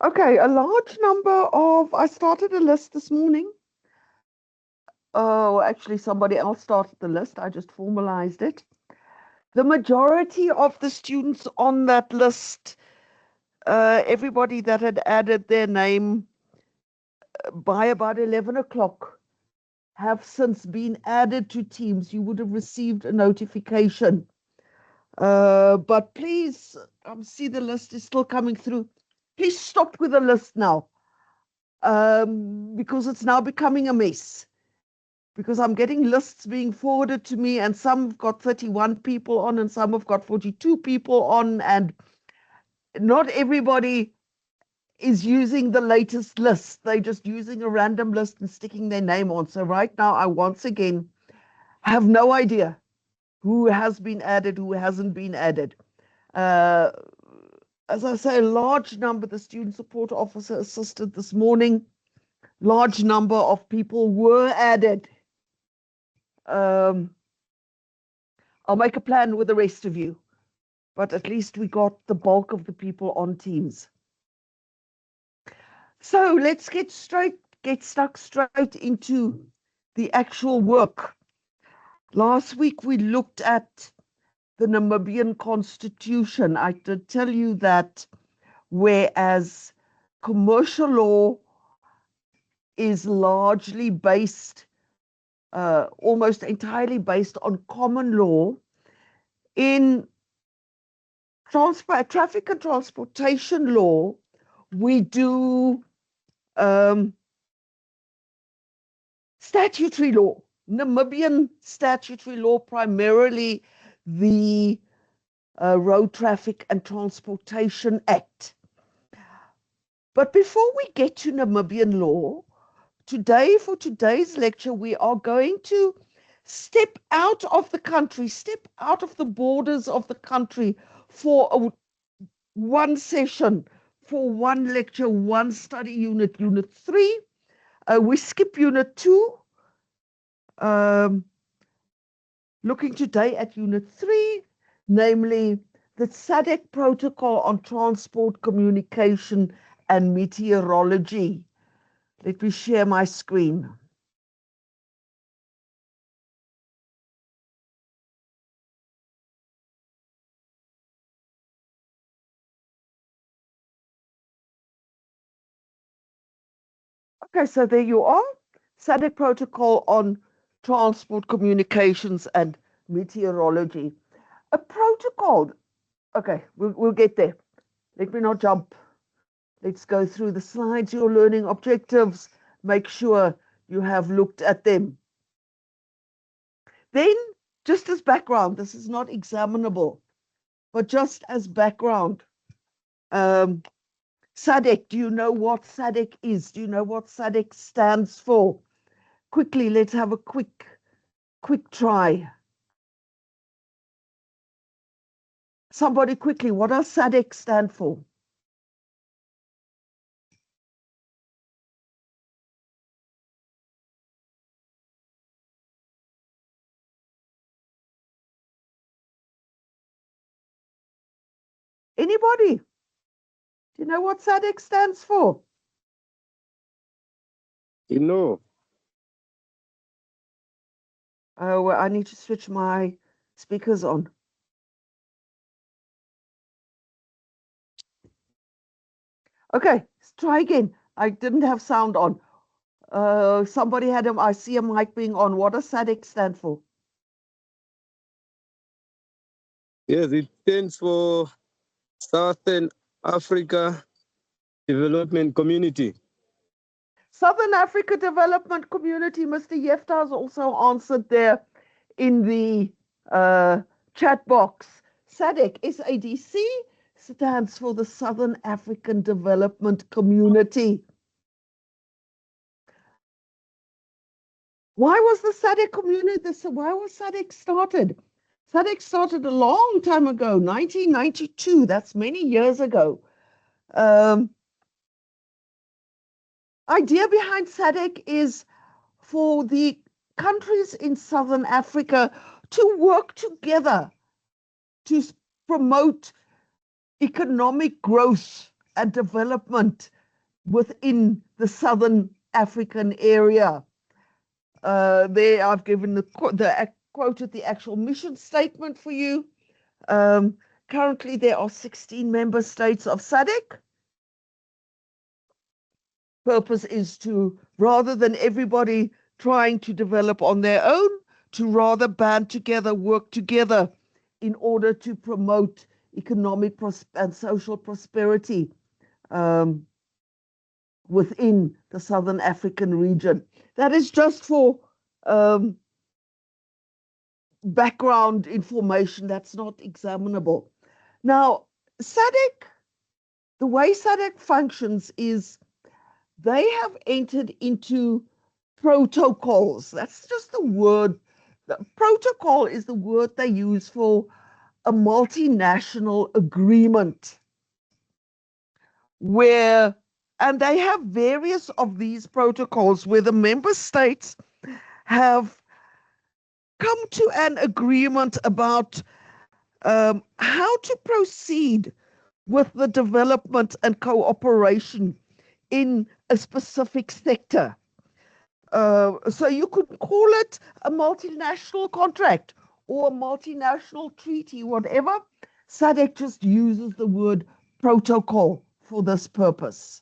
Okay, a large number of, I started a list this morning. Oh, actually, somebody else started the list. I just formalized it. The majority of the students on that list, everybody that had added their name by about 11 o'clock, have since been added to Teams. You would have received a notification. But please, see the list is still coming through. Please stop with the list now, because it's now becoming a mess. Because I'm getting lists being forwarded to me, and some have got 31 people on, and some have got 42 people on, and not everybody is using the latest list. They're just using a random list and sticking their name on. So right now, I once again have no idea who has been added, who hasn't been added. Uh, as I say, a large number, the student support officer assisted this morning, large number of people were added. I'll make a plan with the rest of you, but at least we got the bulk of the people on Teams. So let's get stuck straight into the actual work. Last week we looked at the Namibian Constitution. I did tell you that whereas commercial law is largely based, almost entirely based on common law, in traffic and transportation law, we do statutory law, Namibian statutory law, primarily the Road Traffic and Transportation Act. But before we get to Namibian law, for today's lecture, we are going to step out of the country, step out of the borders of the country for one session, for one lecture, one study unit, Unit 3. We skip Unit 2, looking today at Unit 3, namely the SADC Protocol on Transport, Communication and Meteorology. Let me share my screen. Okay, so there you are. SADC Protocol on Transport, Communications and Meteorology. A protocol. Okay, we'll get there. Let me not jump. Let's go through the slides, your learning objectives. Make sure you have looked at them. Then, just as background, this is not examinable, but just as background, SADC, do you know what SADC is? Do you know what SADC stands for? Quickly, let's have a quick try. Somebody quickly, what does SADC stand for? Anybody? Do you know what SADC stands for? No. Oh, well, I need to switch my speakers on. Okay, let's try again. I didn't have sound on. Somebody had him. I see a mic being on. What does SADC stand for? Yes, it stands for Southern Africa Development Community. Southern Africa Development Community. Mr. Yefta has also answered there in the chat box. SADC, SADC, stands for the Southern African Development Community. Why was the SADC community, why was SADC started? SADC started a long time ago, 1992. That's many years ago. Idea behind SADC is for the countries in Southern Africa to work together to promote economic growth and development within the Southern African area. There I've given quoted the actual mission statement for you. Currently, there are 16 member states of SADC. Purpose is to, rather than everybody trying to develop on their own, to rather band together, work together in order to promote economic and social prosperity within the Southern African region. That is just for background information that's not examinable. Now, SADC, the way SADC functions is they have entered into protocols. That's just the word. The protocol is the word they use for a multinational agreement where, and they have various of these protocols where the member states have come to an agreement about how to proceed with the development and cooperation in a specific sector. So you could call it a multinational contract or a multinational treaty, whatever. SADC just uses the word protocol for this purpose.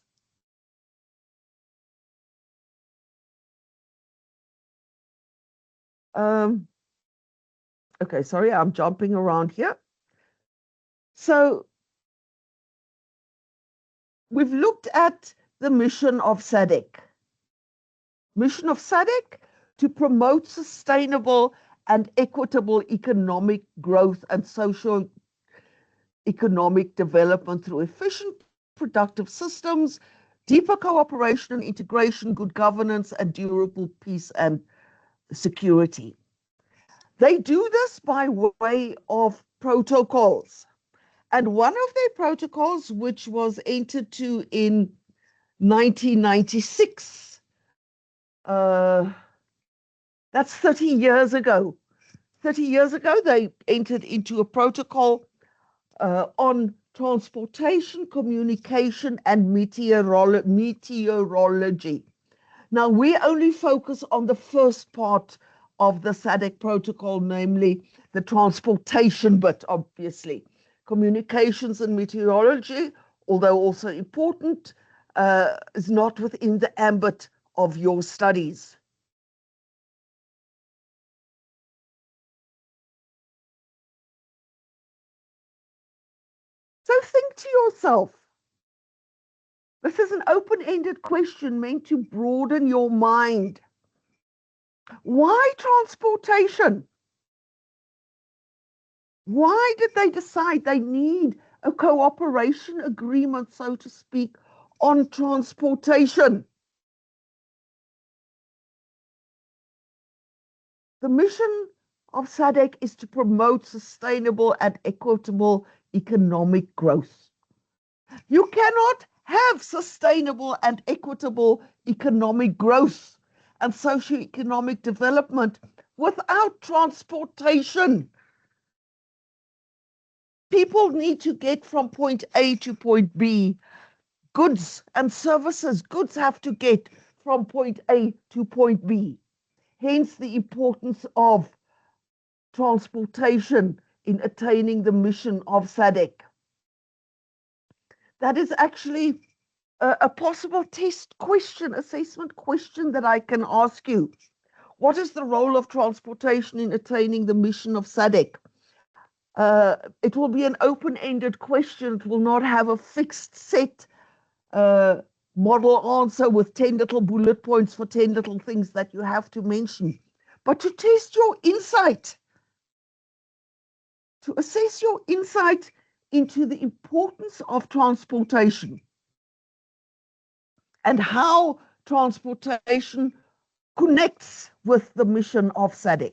Okay, sorry, I'm jumping around here. So we've looked at the mission of SADC. Mission of SADC to promote sustainable and equitable economic growth and social economic development through efficient, productive systems, deeper cooperation and integration, good governance, and durable peace and security. They do this by way of protocols. And one of their protocols, which was entered to in 1996, that's 30 years ago. 30 years ago, they entered into a protocol on transportation, communication, and meteorology. Now, we only focus on the first part of the SADC protocol, namely the transportation bit, obviously. Communications and meteorology, although also important, is not within the ambit of your studies. So think to yourself, this is an open-ended question meant to broaden your mind. Why transportation? Why did they decide they need a cooperation agreement, so to speak, on transportation? The mission of SADC is to promote sustainable and equitable economic growth. You cannot have sustainable and equitable economic growth and socio-economic development without transportation. People need to get from point A to point B. Goods and services, goods have to get from point A to point B. Hence the importance of transportation in attaining the mission of SADC. That is actually a possible test question, assessment question that I can ask you. What is the role of transportation in attaining the mission of SADC? It will be an open-ended question. It will not have a fixed set model answer with 10 little bullet points for 10 little things that you have to mention. But to test your insight, to assess your insight into the importance of transportation and how transportation connects with the mission of SADC.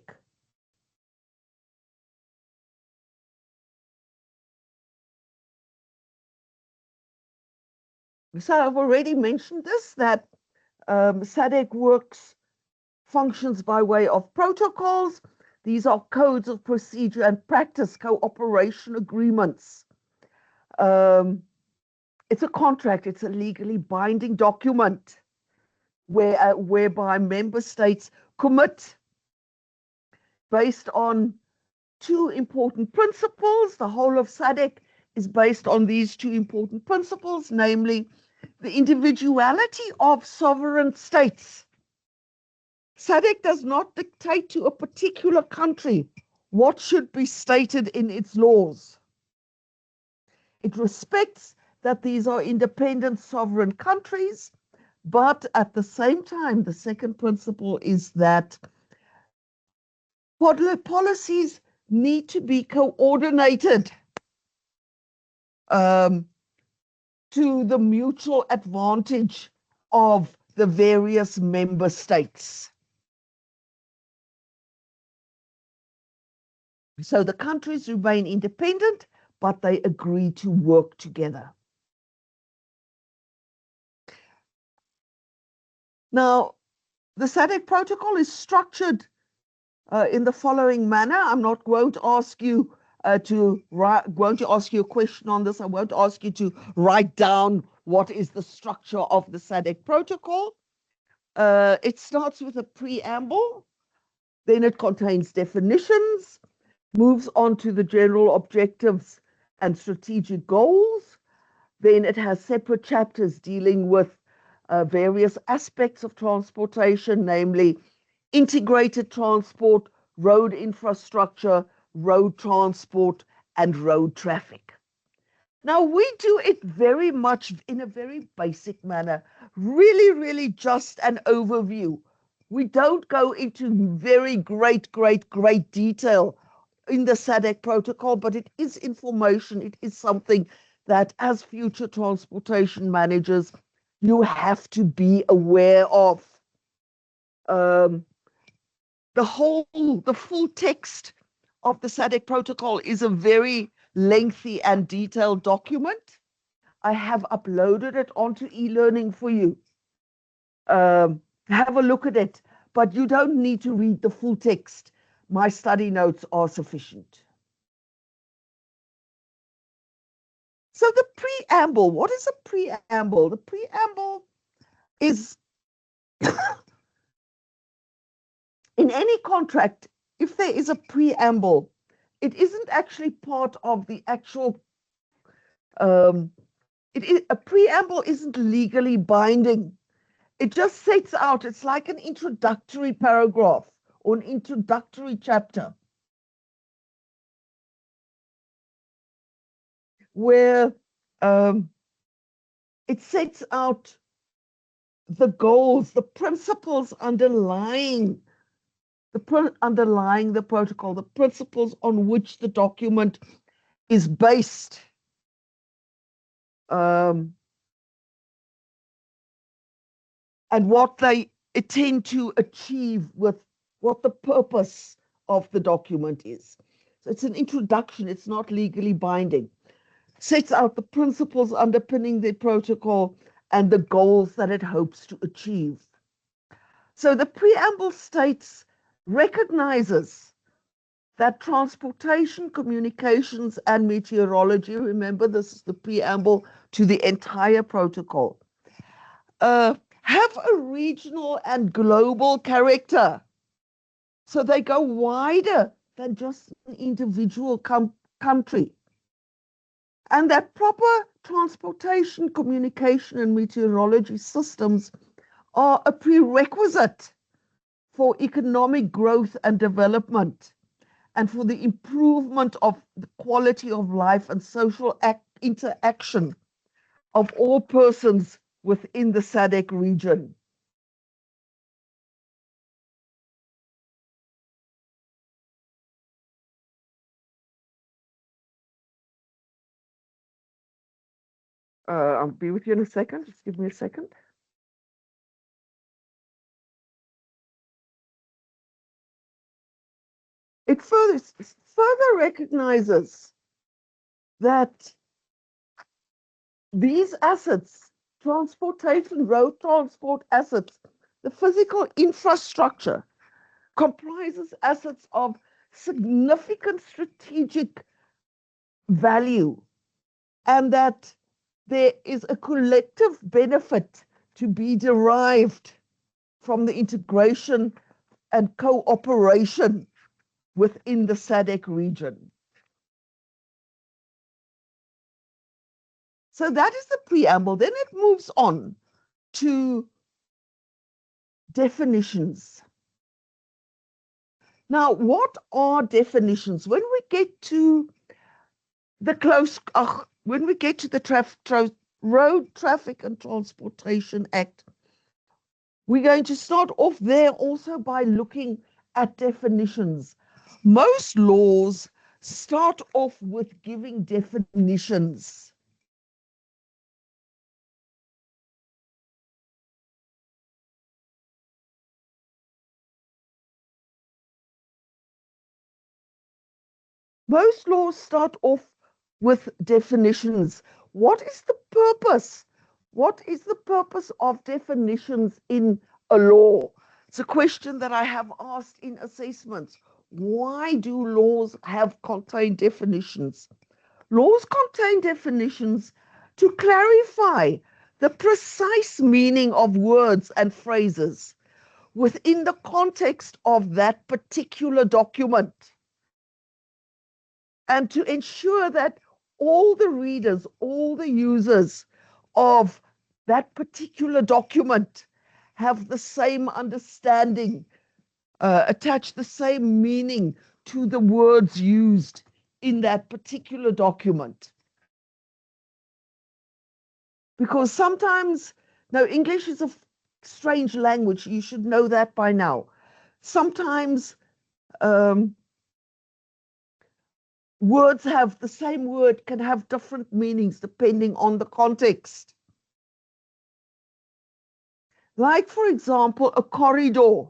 So I've already mentioned this, that SADC functions by way of protocols. These are codes of procedure and practice, cooperation agreements. It's a contract. It's a legally binding document whereby member states commit based on two important principles. The whole of SADC is based on these two important principles, namely the individuality of sovereign states. SADC does not dictate to a particular country what should be stated in its laws. It respects that these are independent sovereign countries, but at the same time, the second principle is that policies need to be coordinated to the mutual advantage of the various member states. So the countries remain independent, but they agree to work together. Now, the SADC protocol is structured in the following manner. I'm not going to ask you won't ask you a question on this. I won't ask you to write down what is the structure of the SADC protocol. It starts with a preamble, then it contains definitions, moves on to the general objectives and strategic goals. Then it has separate chapters dealing with various aspects of transportation, namely integrated transport, road infrastructure, road transport, and road traffic. Now, we do it very much in a very basic manner, really just an overview. We don't go into very great detail in the SADC protocol, but it is information. It is something that as future transportation managers, you have to be aware of. The full text of the SADC protocol is a very lengthy and detailed document. I have uploaded it onto e-learning for you. Have a look at it, but you don't need to read the full text. My study notes are sufficient. So the preamble, what is a preamble? The preamble is in any contract, if there is a preamble, it isn't actually part of the actual, a preamble isn't legally binding. It just sets out, it's like an introductory paragraph or an introductory chapter where it sets out the goals, the principles underlying the protocol, the principles on which the document is based. And what they intend to achieve, with what the purpose of the document is. So it's an introduction, it's not legally binding. Sets out the principles underpinning the protocol and the goals that it hopes to achieve. So the preamble states, recognizes that transportation, communications, and meteorology, remember this is the preamble to the entire protocol, have a regional and global character. So they go wider than just an individual country. And that proper transportation, communication, and meteorology systems are a prerequisite for economic growth and development, and for the improvement of the quality of life and social interaction of all persons within the SADC region. I'll be with you in a second. Just give me a second. It further recognizes that these assets, transportation, road transport assets, the physical infrastructure, comprises assets of significant strategic value, and that there is a collective benefit to be derived from the integration and cooperation within the SADC region. So that is the preamble. Then it moves on to definitions. Now, what are definitions? When we get to the Road Traffic and Transportation Act, we're going to start off there also by looking at definitions. Most laws start off with giving definitions. Most laws start off with definitions. What is the purpose? What is the purpose of definitions in a law? It's a question that I have asked in assessments. Why do laws contain definitions? Laws contain definitions to clarify the precise meaning of words and phrases within the context of that particular document, and to ensure that all the readers, all the users of that particular document have the same understanding, attach the same meaning to the words used in that particular document. Because sometimes, now English is a strange language, you should know that by now. Sometimes words have, the same word can have different meanings depending on the context. Like, for example, a corridor.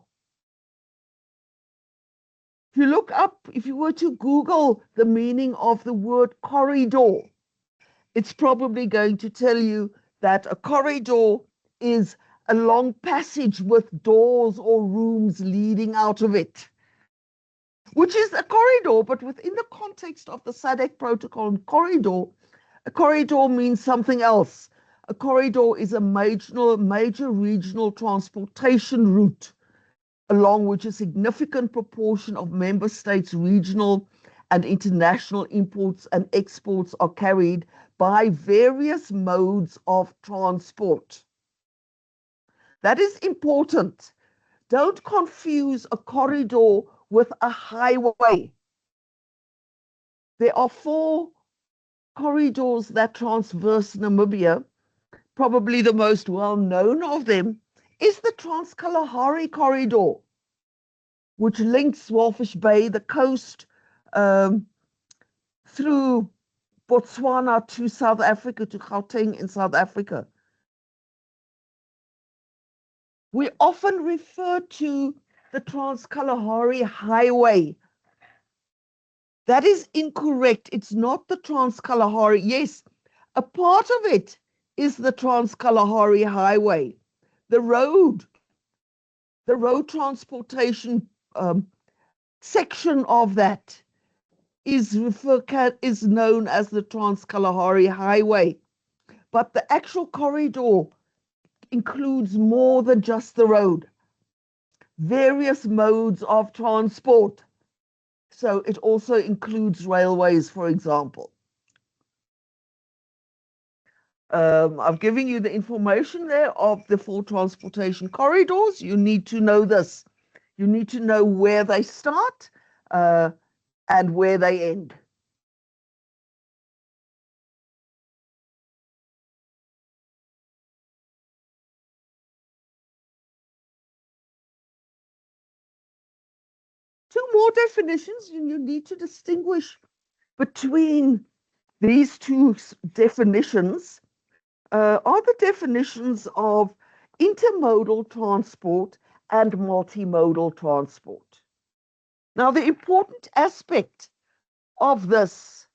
If you look up, if you were to Google the meaning of the word corridor, it's probably going to tell you that a corridor is a long passage with doors or rooms leading out of it, which is a corridor, but within the context of the SADC protocol and corridor, a corridor means something else. A corridor is a major regional transportation route along which a significant proportion of member states' regional and international imports and exports are carried by various modes of transport. That is important. Don't confuse a corridor with a highway. There are 4 corridors that traverse Namibia. Probably the most well-known of them is the Trans-Kalahari Corridor, which links Walfish Bay, the coast, through Botswana to South Africa, to Gauteng in South Africa. We often refer to the Trans-Kalahari Highway. That is incorrect. It's not the Trans-Kalahari. Yes, a part of it is the Trans-Kalahari Highway. The road transportation section of that is known as the Trans-Kalahari Highway. But the actual corridor includes more than just the road, various modes of transport. So it also includes railways, for example. I've given you the information there of the 4 transportation corridors. You need to know this. You need to know where they start and where they end. Two more definitions, and you need to distinguish between these 2 definitions are the definitions of intermodal transport and multimodal transport. Now, the important aspect of this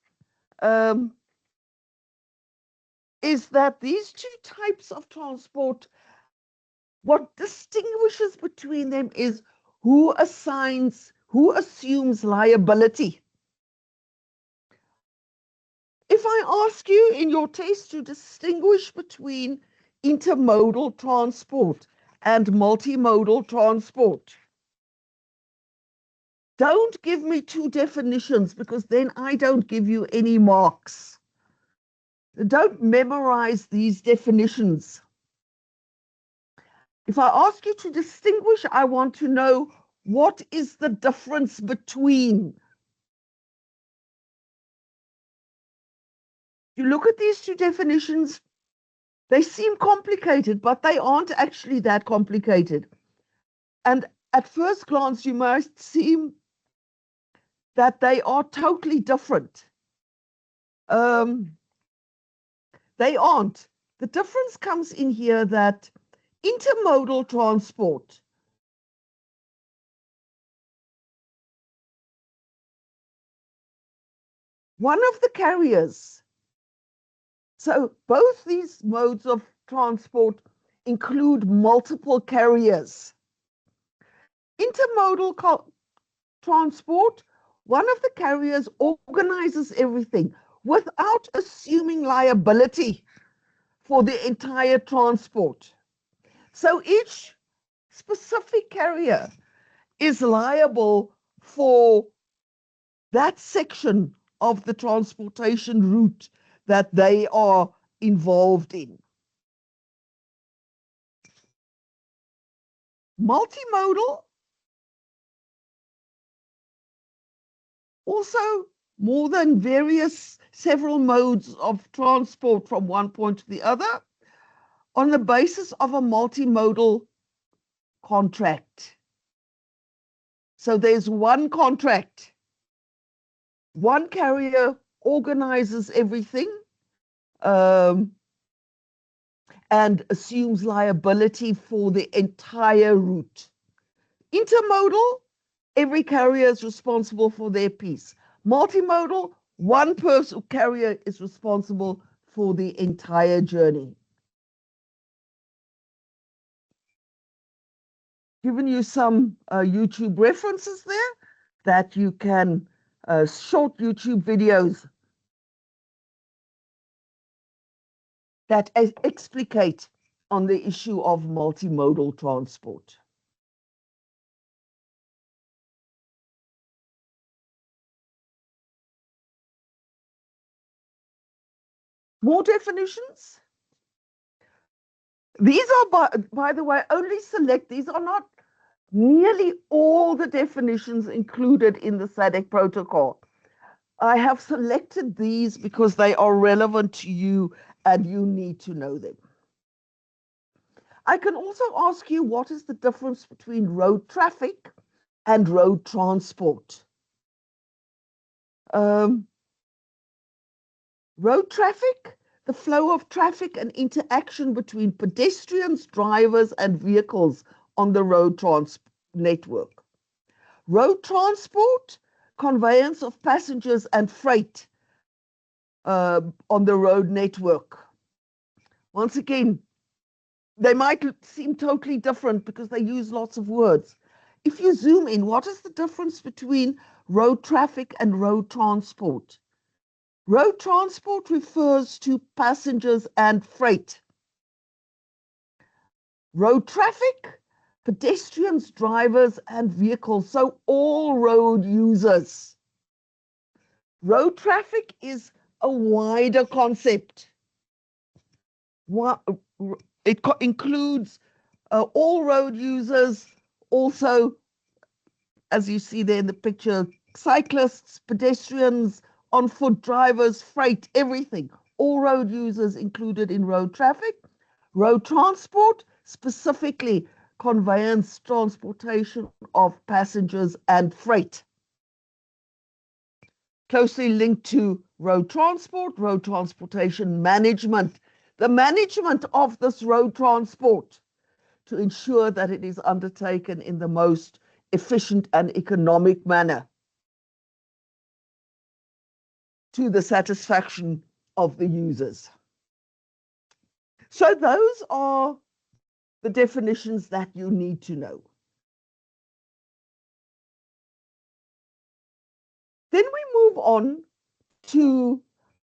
is that these 2 types of transport, what distinguishes between them is who assumes liability. If If I ask you in your test to distinguish between intermodal transport and multimodal transport, don't give me two definitions, because then I don't give you any marks. Don't memorize these definitions. If I ask you to distinguish, I want to know what is the difference between. You look at these two definitions, they seem complicated, but they aren't actually that complicated. And at first glance, you might seem that they are totally different. They aren't. The difference comes in here that intermodal transport, one of the carriers, so both these modes of transport include multiple carriers. Intermodal transport, one of the carriers organizes everything without assuming liability for the entire transport. So each specific carrier is liable for that section of the transportation route that they are involved in. Multimodal, also more than several modes of transport from one point to the other, on the basis of a multimodal contract. So there's one contract. One carrier organizes everything and assumes liability for the entire route. Intermodal, every carrier is responsible for their piece. Multimodal, one person carrier is responsible for the entire journey. Given you some YouTube references there that you can, short YouTube videos that explicate on the issue of multimodal transport. More definitions? These are, by the way, only select. These are not nearly all the definitions included in the SADC protocol. I have selected these because they are relevant to you and you need to know them. I can also ask you, what is the difference between road traffic and road transport? Road traffic, the flow of traffic and interaction between pedestrians, drivers, and vehicles on the road network. Road transport, conveyance of passengers and freight on the road network. Once again, they might seem totally different because they use lots of words. If you zoom in, what is the difference between road traffic and road transport? Road transport refers to passengers and freight. Road traffic, pedestrians, drivers, and vehicles, so all road users. Road traffic is a wider concept. It includes all road users, also, as you see there in the picture, cyclists, pedestrians, on-foot drivers, freight, everything. All road users included in road traffic. Road transport, specifically conveyance, transportation of passengers and freight. Closely linked to road transportation management, the management of this road transport to ensure that it is undertaken in the most efficient and economic manner to the satisfaction of the users. So those are the definitions that you need to know. Then we move on to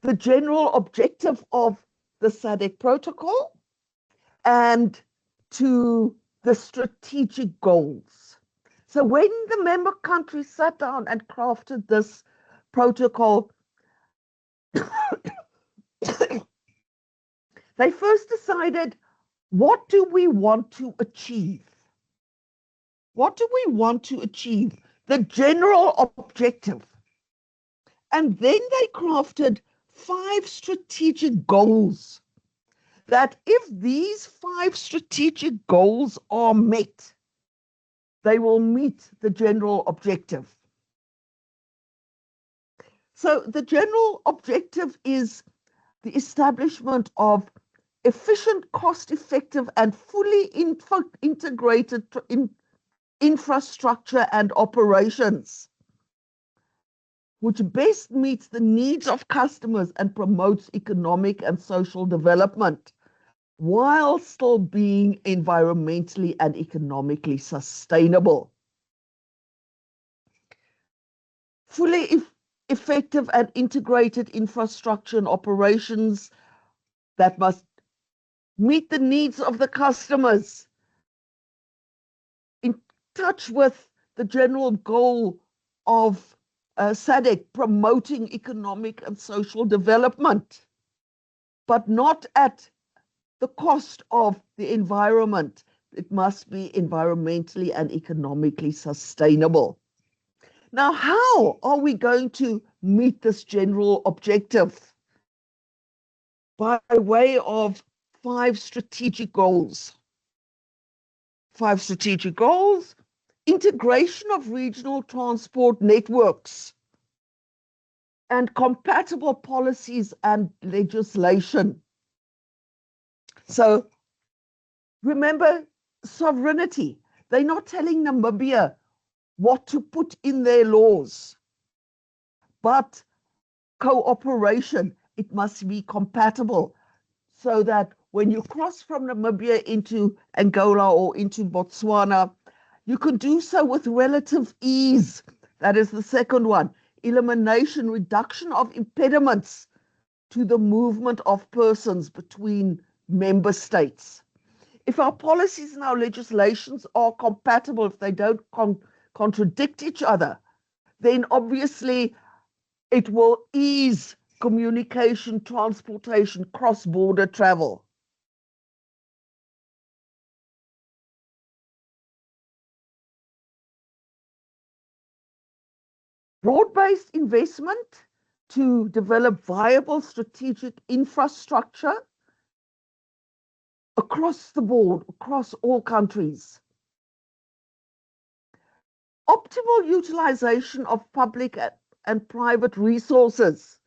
the general objective of the SADC protocol and to the strategic goals. So when the member countries sat down and crafted this protocol, they first decided, what do we want to achieve? What do we want to achieve? The general objective. And then they crafted 5 strategic goals that if these 5 strategic goals are met, they will meet the general objective. So the general objective is the establishment of efficient, cost-effective, and fully integrated infrastructure and operations, which best meets the needs of customers and promotes economic and social development, while still being environmentally and economically sustainable. Fully effective and integrated infrastructure and operations that must meet the needs of the customers, in touch with the general goal of SADC, promoting economic and social development, but not at the cost of the environment. It must be environmentally and economically sustainable. Now, how are we going to meet this general objective? By way of 5 strategic goals. 5 strategic goals: integration of regional transport networks and compatible policies and legislation. So remember, sovereignty. They're not telling Namibia what to put in their laws, but cooperation. It must be compatible so that when you cross from Namibia into Angola or into Botswana, you can do so with relative ease. That is the second one. Elimination, reduction of impediments to the movement of persons between member states. If our policies and our legislations are compatible, if they don't contradict each other, then obviously it will ease communication, transportation, cross-border travel. Broad-based investment to develop viable strategic infrastructure across the board, across all countries. Optimal utilization of public and private resources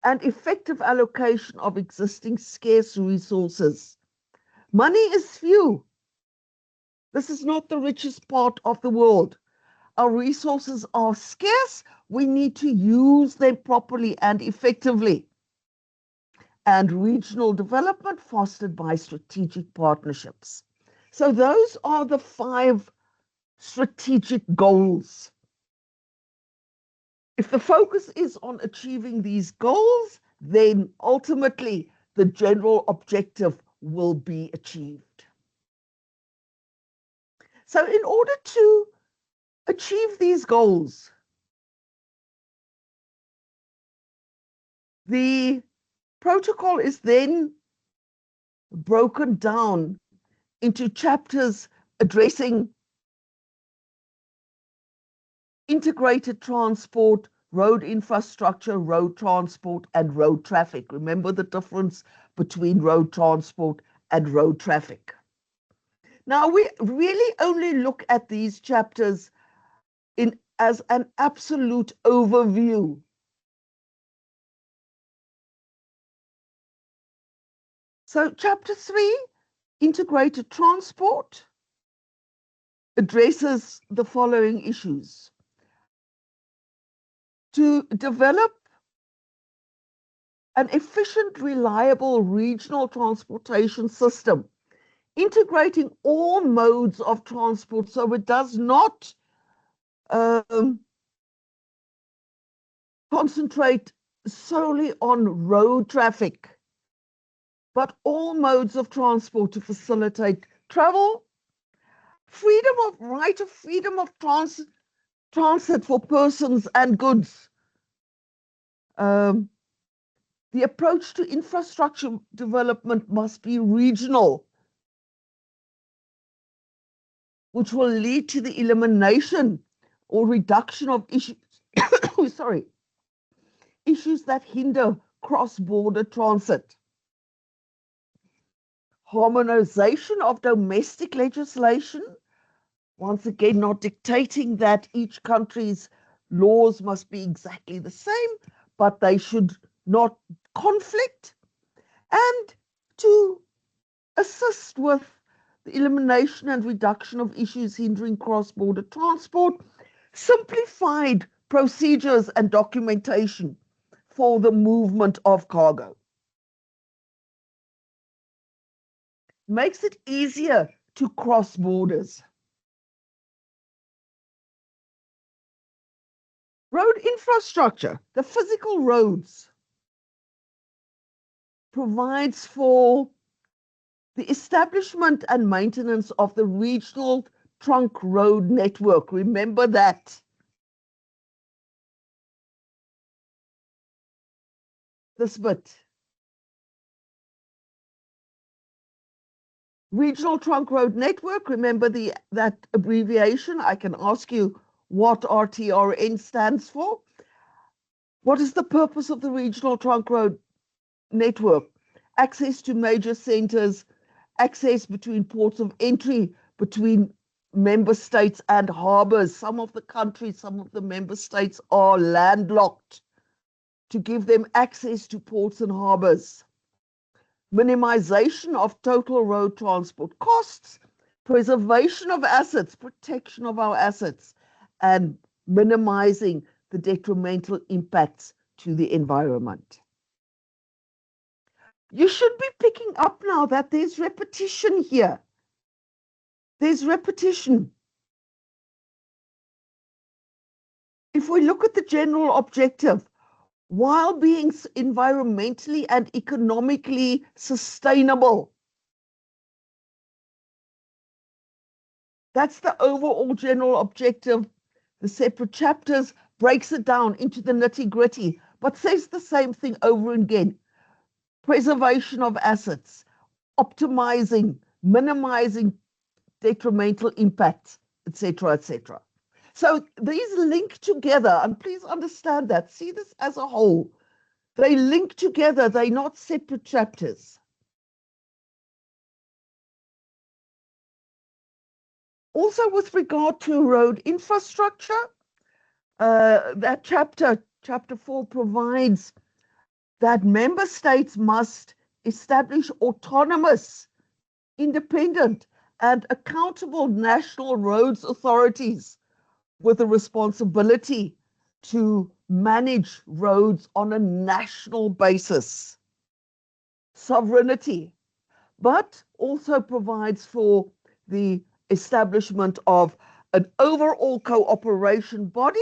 and effective allocation of existing scarce resources. Money is few. This is not the richest part of the world. Our resources are scarce. We need to use them properly and effectively. And regional development fostered by strategic partnerships. So those are the 5 strategic goals. If the focus is on achieving these goals, then ultimately the general objective will be achieved. So in order to achieve these goals, the protocol is then broken down into chapters addressing integrated transport, road infrastructure, road transport, and road traffic. Remember the difference between road transport and road traffic. Now, we really only look at these chapters as an absolute overview. So chapter 3, integrated transport, addresses the following issues. To develop an efficient, reliable regional transportation system, integrating all modes of transport so it does not concentrate solely on road traffic, but all modes of transport to facilitate travel, freedom of transit for persons and goods. The approach to infrastructure development must be regional, which will lead to the elimination or reduction of issues, issues that hinder cross-border transit. Harmonization of domestic legislation, once again, not dictating that each country's laws must be exactly the same, but they should not conflict, and to assist with the elimination and reduction of issues hindering cross-border transport, simplified procedures and documentation for the movement of cargo. Makes it easier to cross borders. Road infrastructure, the physical roads, provides for the establishment and maintenance of the regional trunk road network. Remember that. This bit. Regional Trunk Road Network, remember that abbreviation? I can ask you what RTRN stands for. What is the purpose of the Regional Trunk Road Network? Access to major centers, access between ports of entry, between member states and harbors. Some of the member states are landlocked, to give them access to ports and harbors. Minimization of total road transport costs, preservation of assets, protection of our assets, and minimizing the detrimental impacts to the environment. You should be picking up now that there's repetition here. There's repetition. If we look at the general objective, while being environmentally and economically sustainable, that's the overall general objective. The separate chapters breaks it down into the nitty-gritty, but says the same thing over and again. Preservation of assets, optimizing, minimizing detrimental impacts, etc., etc. So these link together, and please understand that. See this as a whole. They link together. They're not separate chapters. Also, with regard to road infrastructure, that chapter 4, provides that member states must establish autonomous, independent, and accountable national roads authorities with a responsibility to manage roads on a national basis. Sovereignty, but also provides for the establishment of an overall cooperation body,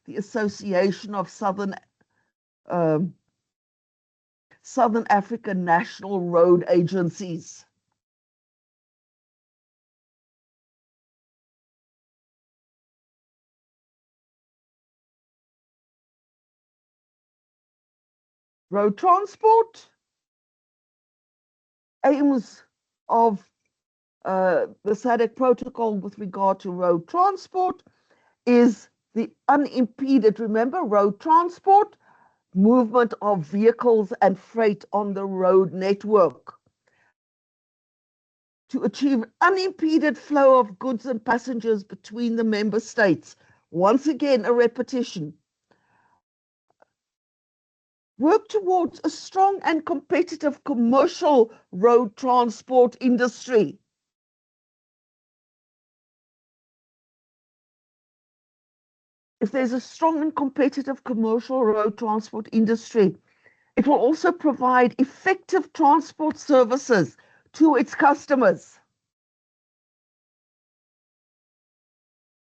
the Association of Southern African National Road Agencies. Road transport, aims of the SADC protocol with regard to road transport is the unimpeded, remember, road transport, movement of vehicles and freight on the road network. To achieve unimpeded flow of goods and passengers between the member states. Once again, a repetition. Work towards a strong and competitive commercial road transport industry. If there's a strong and competitive commercial road transport industry, it will also provide effective transport services to its customers.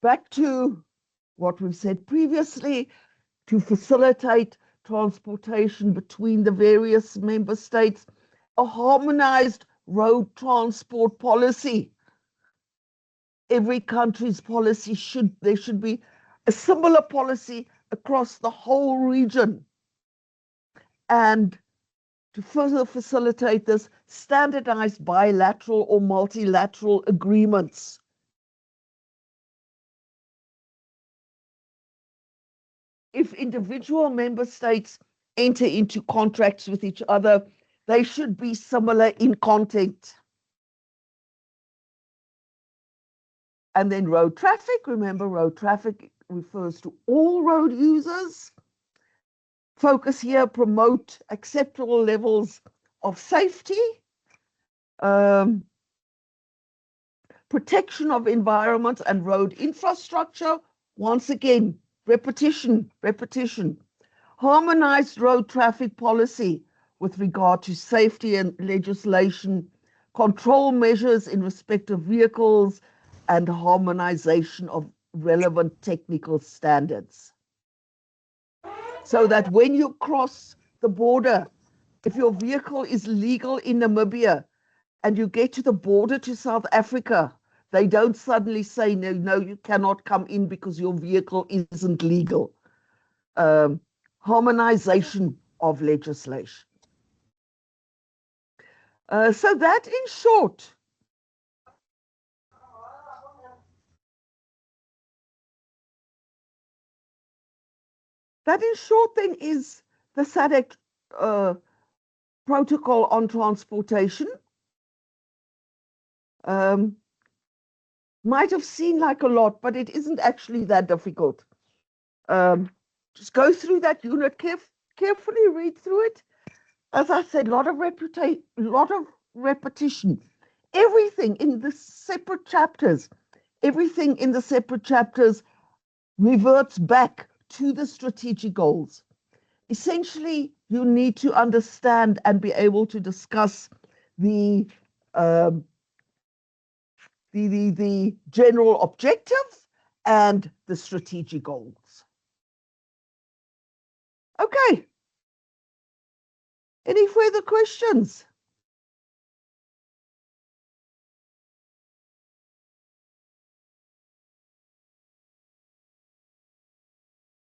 Back to what we've said previously, to facilitate transportation between the various member states, a harmonized road transport policy. Every country's policy there should be a similar policy across the whole region. And to further facilitate this, standardized bilateral or multilateral agreements. If individual member states enter into contracts with each other, they should be similar in content. And then road traffic, remember, road traffic refers to all road users. Focus here, promote acceptable levels of safety, protection of environment and road infrastructure. Once again, repetition. Harmonized road traffic policy with regard to safety and legislation, control measures in respect of vehicles, and harmonization of relevant technical standards. So that when you cross the border, if your vehicle is legal in Namibia and you get to the border to South Africa, they don't suddenly say, no, you cannot come in because your vehicle isn't legal. Harmonization of legislation. So that in short, then is the SADC protocol on transportation. Might have seemed like a lot, but it isn't actually that difficult. Just go through that unit carefully, read through it. As I said, a lot of repetition. Everything in the separate chapters reverts back to the strategic goals. Essentially, you need to understand and be able to discuss the general objective and the strategic goals. Okay. Any further questions?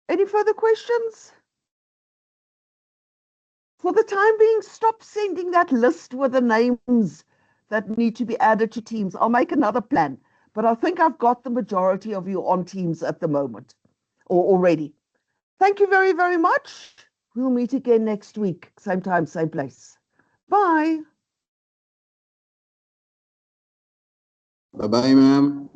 Any further questions? For the time being, stop sending that list with the names that need to be added to Teams. I'll make another plan, but I think I've got the majority of you on Teams at the moment, or already. Thank you very, very much. We'll meet again next week, same time, same place. Bye. Bye-bye, ma'am.